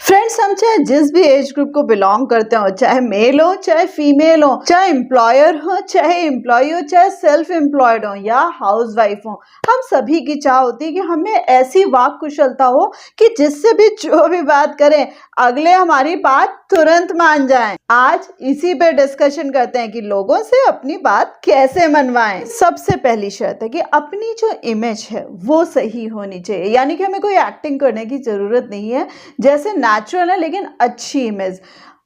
Friends, हम चाहे जिस भी एज ग्रुप को बिलोंग करते हो, चाहे मेल हो चाहे फीमेल हो, चाहे एम्प्लॉयर हो चाहे एम्प्लॉय हो, चाहे सेल्फ एम्प्लॉयड हो या हाउस वाइफ हो, हम सभी की चाह होती है कि हमें ऐसी वाक कुशलता हो कि जिससे भी जो भी बात करें अगले हमारी बात तुरंत मान जाएं। आज इसी पे डिस्कशन करते हैं कि लोगों से अपनी बात कैसे मनवाएं। सबसे पहली शर्त है कि अपनी जो इमेज है वो सही होनी चाहिए, यानी कि हमें कोई एक्टिंग करने की जरूरत नहीं है, जैसे नेचुरल है लेकिन अच्छी इमेज।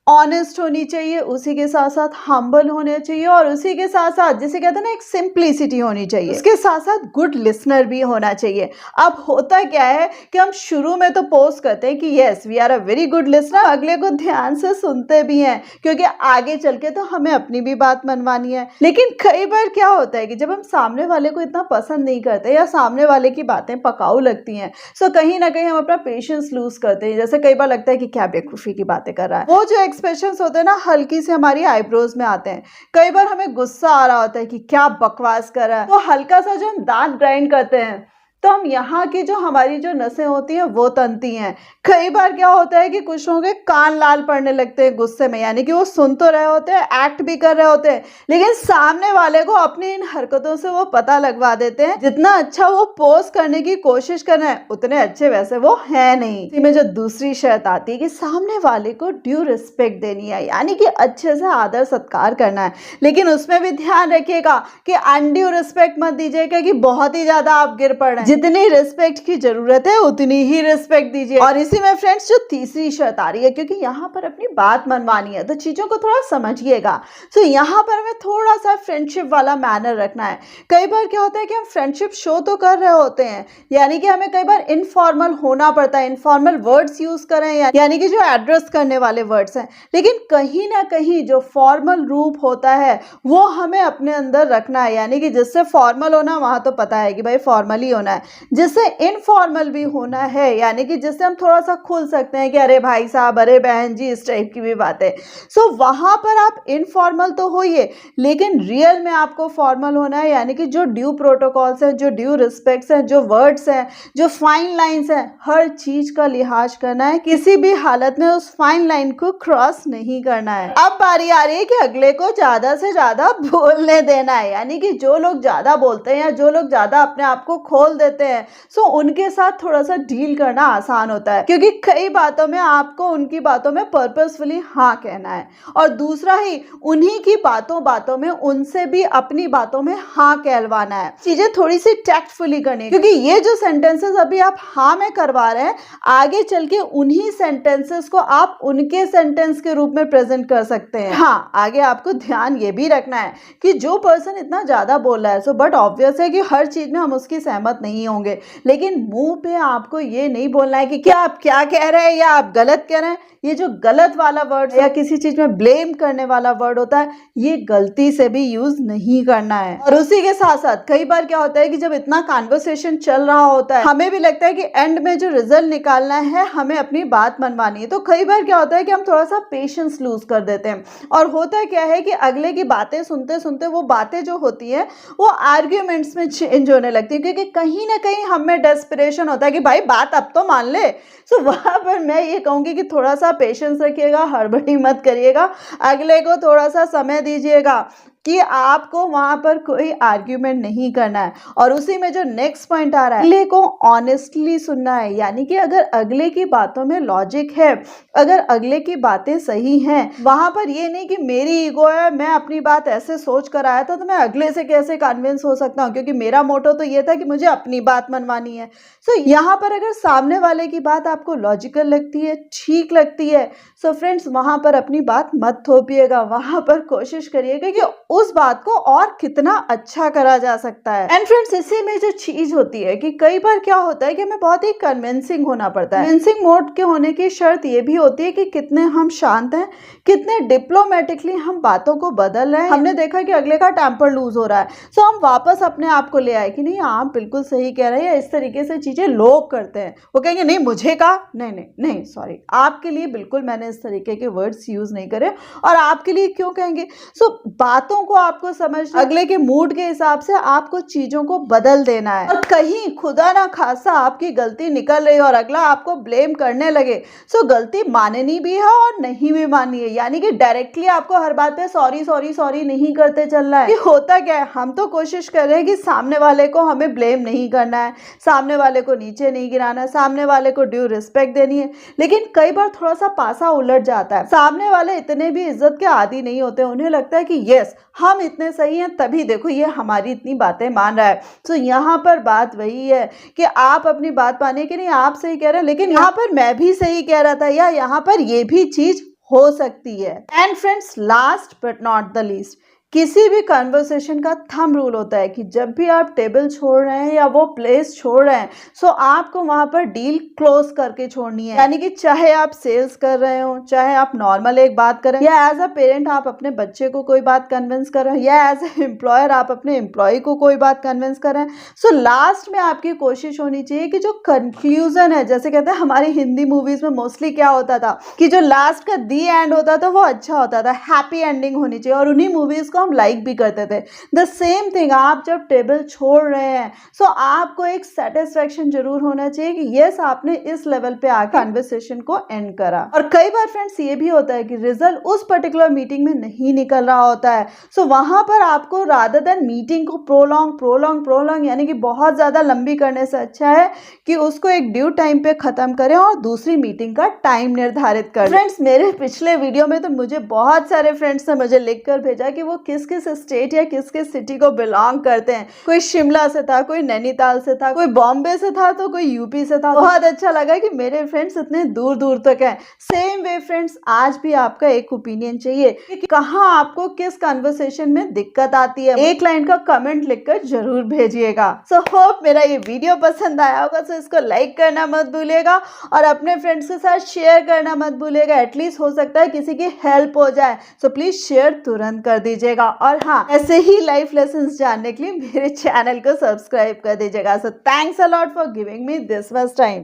ऑनेस्ट होनी चाहिए, उसी के साथ साथ हम्बल होने चाहिए और उसी के साथ साथ जिसे कहते हैं ना एक सिंप्लिसिटी होनी चाहिए। इसके साथ साथ गुड लिसनर भी होना चाहिए। अब होता क्या है कि हम शुरू में तो पोस्ट करते हैं कि yes we are a very good listener, अगले को ध्यान से सुनते भी हैं क्योंकि आगे चल के तो हमें अपनी भी बात मनवानी है। लेकिन कई बार क्या होता है कि जब हम सामने वाले को इतना पसंद नहीं करते या सामने वाले की बातें पकाऊ लगती हैं, सो कहीं ना कहीं हम अपना पेशेंस लूज करते हैं। जैसे कई बार लगता है कि क्या बेवकूफ़ी की बातें कर रहा है। वो जो एक्सप्रेशंस होते हैं ना हल्की से हमारी आईब्रोज में आते हैं। कई बार हमें गुस्सा आ रहा होता है कि क्या बकवास कर रहा है, तो हल्का सा जो हम दांत ग्राइंड करते हैं तो हम यहाँ की जो हमारी जो नसें होती हैं वो तनती हैं। कई बार क्या होता है कि कुछ लोगों के कान लाल पड़ने लगते हैं गुस्से में, यानी कि वो सुन तो रहे होते हैं, एक्ट भी कर रहे होते हैं, लेकिन सामने वाले को अपनी इन हरकतों से वो पता लगवा देते हैं जितना अच्छा वो पोस्ट करने की कोशिश कर रहे हैं उतने अच्छे वैसे वो है नहीं। इसी में जो दूसरी शर्त आती है कि सामने वाले को ड्यू रिस्पेक्ट देनी है, यानी कि अच्छे से आदर सत्कार करना है, लेकिन उसमें भी ध्यान रखिएगा कि अनड्यू रिस्पेक्ट मत दीजिएगा कि बहुत ही ज्यादा आप गिर पड़ रहे हैं। जितनी रिस्पेक्ट की जरूरत है उतनी ही रिस्पेक्ट दीजिए। और इसी में फ्रेंड्स जो तीसरी शर्त आ रही है, क्योंकि यहाँ पर अपनी बात मनवानी है तो चीजों को थोड़ा समझिएगा। तो यहाँ पर हमें थोड़ा सा फ्रेंडशिप वाला मैनर रखना है। कई बार क्या होता है कि हम फ्रेंडशिप शो तो कर रहे होते हैं, यानी कि हमें कई बार इनफॉर्मल होना पड़ता है, इनफॉर्मल वर्ड्स यूज करें यानी कि जो एड्रेस करने वाले वर्ड्स हैं, लेकिन कहीं ना कहीं जो फॉर्मल रूप होता है वो हमें अपने अंदर रखना है, यानी कि जिससे फॉर्मल होना वहां तो पता है कि भाई फॉर्मल ही होना है, जिससे इनफॉर्मल भी होना है, यानी कि जिससे हम थोड़ा सा खुल सकते हैं कि अरे भाई साहब, अरे बहन जी, इस टाइप की भी बात है। सो वहां पर आप इनफॉर्मल तो होइए लेकिन रियल में आपको फॉर्मल होना है, यानी कि जो ड्यू प्रोटोकॉल्स हैं, जो ड्यू रिस्पेक्ट्स हैं, जो वर्ड्स हैं, जो फाइन लाइंस हैं, हर चीज का लिहाज करना है। किसी भी हालत में उस फाइन लाइन को क्रॉस नहीं करना है। अब बारी आ रही है कि अगले को ज्यादा से ज्यादा बोलने देना है, यानी कि जो लोग ज्यादा बोलते हैं या जो लोग ज्यादा अपने आप को खोल देते हैं, सो उनके साथ थोड़ा सा डील करना आसान होता है, क्योंकि कई बातों में आपको उनकी बातों में पर्पसफुली हाँ कहना है और दूसरा ही उन्हीं की बातों में उनसे भी अपनी बातों में हाँ कहलवाना है। चीजें थोड़ी सी टैक्टफुली करनी, क्योंकि ये जो सेंटेंसेस अभी आप हाँ में करवा रहे हैं, आगे चल के उन्हीं सेंटेंसेस को आप उनके सेंटेंस के रूप में प्रेजेंट कर सकते हैं। हाँ, आगे आपको ध्यान ये भी रखना है कि जो पर्सन इतना ज्यादा बोल रहा है, सो बट ऑब्वियस है कि हर चीज में हम उसकी सहमत नहीं होंगे, लेकिन मुंह पे आपको ये नहीं बोलना है कि क्या आप क्या कह रहे हैं या आप गलत कह रहे हैं। ये जो गलत वाला वर्ड या किसी चीज में ब्लेम करने वाला वर्ड होता है, ये गलती से भी यूज नहीं करना है। और उसी के साथ साथ कई बार क्या होता है कि जब इतना कन्वर्सेशन चल रहा होता है, हमें भी लगता है कि एंड में जो रिजल्ट निकालना है, हमें अपनी बात मनवानी है, तो कई बार क्या होता है कि हम थोड़ा सा पेशेंस लूज कर देते हैं और होता क्या है कि अगले की बातें सुनते सुनते वो बातें जो होती है वो आर्ग्यूमेंट्स में चेंज होने लगती है, क्योंकि कहीं ना कहीं हमें डेस्परेशन होता है कि भाई बात अब तो मान ले। सो वहां पर मैं ये कहूंगी कि थोड़ा सा पेशेंस रखिएगा, हड़बड़ी मत करिएगा, अगले को थोड़ा सा समय दीजिएगा कि आपको वहां पर कोई आर्ग्यूमेंट नहीं करना है। और उसी में जो नेक्स्ट पॉइंट आ रहा है, अगले को ऑनेस्टली सुनना है, यानी कि अगर अगले की बातों में लॉजिक है, अगर अगले की बातें सही हैं, वहां पर ये नहीं कि मेरी ईगो है, मैं अपनी बात ऐसे सोच कर आया था तो मैं अगले से कैसे कन्विंस हो सकता हूँ, क्योंकि मेरा मोटो तो ये था कि मुझे अपनी बात मनवानी है। सो यहाँ पर अगर सामने वाले की बात आपको लॉजिकल लगती है, ठीक लगती है, सो फ्रेंड्स वहां पर अपनी बात मत थोपिएगा, वहां पर कोशिश करिएगा कि उस बात को और कितना अच्छा करा जा सकता है। एंड फ्रेंड्स, इसी में जो चीज होती है कि कई बार क्या होता है कि हमें बहुत ही कन्विंसिंग होना पड़ता है। कन्विंसिंग मोड के होने की शर्त ये भी होती है कि कितने हम शांत हैं, कितने डिप्लोमेटिकली हम बातों को बदल रहे हैं। हमने देखा कि अगले का टेम्पर लूज हो रहा है, सो हम वापस अपने आप को ले आए कि नहीं आप बिल्कुल सही कह रहे हैं, इस तरीके से चीजें लोग करते हैं। वो कहेंगे नहीं मुझे कहा, नहीं नहीं नहीं सॉरी, आपके लिए बिल्कुल मैंने इस तरीके के वर्ड्स यूज नहीं करे और आपके लिए क्यों कहेंगे। सो बातों लोगों को आपको समझना, अगले के मूड के हिसाब से आपको चीजों को बदल देना है। और कहीं खुदा ना खासा आपकी गलती निकल रही और अगला आपको ब्लेम करने लगे, सो गलती माननी भी है और नहीं भी माननी है। यानी कि डायरेक्टली आपको हर बात पे सॉरी सॉरी सॉरी नहीं करते चलना है। कि होता क्या है, हम तो कोशिश कर रहे हैं कि सामने वाले को हमें ब्लेम नहीं करना है, सामने वाले को नीचे नहीं गिराना है, सामने वाले को ड्यू रिस्पेक्ट देनी है। लेकिन कई बार थोड़ा सा पासा उलट जाता है। सामने वाले इतने भी इज्जत के आदी नहीं होते, उन्हें लगता है कि यस हम इतने सही हैं तभी देखो ये हमारी इतनी बातें मान रहा है। तो यहाँ पर बात वही है कि आप अपनी बात पाने के लिए आप सही कह रहे हैं, लेकिन यहाँ पर मैं भी सही कह रहा था या यहाँ पर ये भी चीज हो सकती है। And friends, last but not the least, किसी भी कन्वर्सेशन का थंब रूल होता है कि जब भी आप टेबल छोड़ रहे हैं या वो प्लेस छोड़ रहे हैं, सो आपको वहां पर डील क्लोज करके छोड़नी है। यानी कि चाहे आप सेल्स कर रहे हो, चाहे आप नॉर्मल एक बात कर रहे हैं, या एज अ पेरेंट आप अपने बच्चे को कोई बात कन्विंस कर रहे हैं, या एज ए एम्प्लॉयर आप अपने एम्प्लॉय को कोई बात कन्विंस कर रहे हैं, सो लास्ट में आपकी कोशिश होनी चाहिए कि जो कंक्लूजन है, जैसे कहते हैं हमारी हिंदी मूवीज में मोस्टली क्या होता था कि जो लास्ट का दी एंड होता था वो अच्छा होता था, हैप्पी एंडिंग होनी चाहिए, और उन्हीं मूवीज को हम लाइक भी करते थे। द सेम थिंग, आप जब टेबल छोड़ रहे हैं, सो आपको एक सेटिस्फेक्शन जरूर होना चाहिए कि यस आपने इस लेवल पे आकर कन्वर्सेशन को एंड करा। और कई बार फ्रेंड्स ये भी होता है कि रिजल्ट उस पर्टिकुलर मीटिंग में नहीं निकल रहा होता है, सो वहां पर आपको रादर देन मीटिंग को प्रोलॉन्ग यानी कि बहुत ज्यादा लंबी करने से अच्छा है कि उसको एक ड्यू टाइम पे खत्म करें और दूसरी मीटिंग का टाइम निर्धारित करें। फ्रेंड्स, मेरे पिछले वीडियो में तो मुझे बहुत सारे फ्रेंड्स ने मुझे लिखकर भेजा कि वो किस स्टेट या किस सिटी को बिलोंग करते हैं। कोई शिमला से था, कोई नैनीताल से था, कोई बॉम्बे से था, तो कोई यूपी से था। बहुत अच्छा लगा कि मेरे फ्रेंड्स इतने दूर दूर तक हैं। सेम वे फ्रेंड्स, आज भी आपका एक ओपिनियन चाहिए कि कहाँ आपको किस कन्वर्सेशन में दिक्कत आती है। एक लाइन का कमेंट लिखकर जरूर भेजिएगा। सो होप मेरा ये वीडियो पसंद आया होगा, सो इसको लाइक करना मत भूलिएगा और अपने फ्रेंड्स के साथ शेयर करना मत भूलिएगा। एटलीस्ट हो सकता है किसी की हेल्प हो जाए, सो प्लीज शेयर तुरंत कर दीजिएगा। और हाँ, ऐसे ही लाइफ लेसन्स जानने के लिए मेरे चैनल को सब्सक्राइब कर दीजिएगा। So thanks a lot for giving me this much time.